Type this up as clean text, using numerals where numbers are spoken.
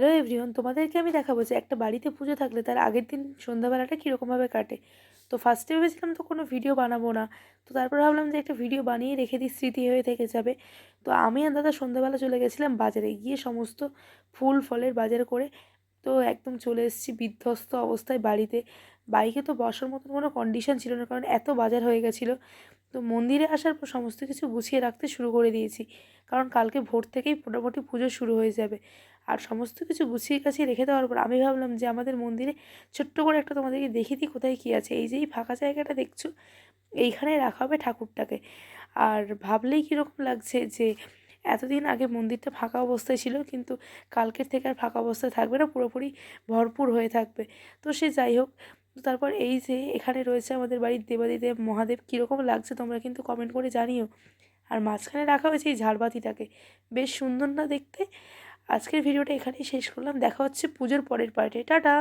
Hello everyone, তোমাদেরকে আমি দেখাবো যে একটা বাড়িতে পুজো থাকলে তার আগের দিন সন্ধ্যাবেলাটা কীরকমভাবে কাটে। তো ফার্স্টে ভেবেছিলাম তো কোনো ভিডিও বানাবো না, তো তারপর ভাবলাম যে একটা ভিডিও বানিয়ে রেখে দিই, স্মৃতি হয়ে থেকে যাবে। তো আমি আর দাদা সন্ধ্যাবেলা চলে গেছিলাম বাজারে, গিয়ে সমস্ত ফুল ফলের বাজার করে তো একদম চলে এসেছি বিধ্বস্ত অবস্থায় বাড়িতে। বাইকে তো বসার মতন কোনো কন্ডিশন ছিল না, কারণ এত বাজার হয়ে গেছিলো। তো মন্দিরে আসার পর সমস্ত কিছু গুছিয়ে রাখতে শুরু করে দিয়েছি, কারণ কালকে ভোর থেকেই মোটামুটি পুজো শুরু হয়ে যাবে। আর সমস্ত কিছু গুছিয়ে গাছিয়ে রেখে দেওয়ার পর আমি ভাবলাম যে আমাদের মন্দিরে ছোট্ট করে একটা তোমাদেরকে দেখিয়ে দিই কোথায় কী আছে। এই যে এই ফাঁকা জায়গাটা দেখছো, এইখানে রাখা হবে ঠাকুরটাকে। আর ভাবলেই কীরকম লাগছে যে এতদিন আগে মন্দিরটা ফাঁকা অবস্থায় ছিল, কিন্তু কালকের থেকে আর ফাঁকা অবস্থায় থাকবে না, পুরোপুরি ভরপুর হয়ে থাকবে। তো সে যাই হোক, তো তারপর এই যে এখানে রয়েছে আমাদের বাড়ির দেবাদিদেব মহাদেব, কীরকম লাগছে তোমরা কিন্তু কমেন্ট করে জানিও। আর মাঝখানে রাখা হয়েছে এই ঝাড়বাতিটাকে, বেশ সুন্দর না দেখতে। আজকের ভিডিওটা এখানেই শেষ করলাম, দেখা হচ্ছে পুজোর পরের পার্টে। টাটা।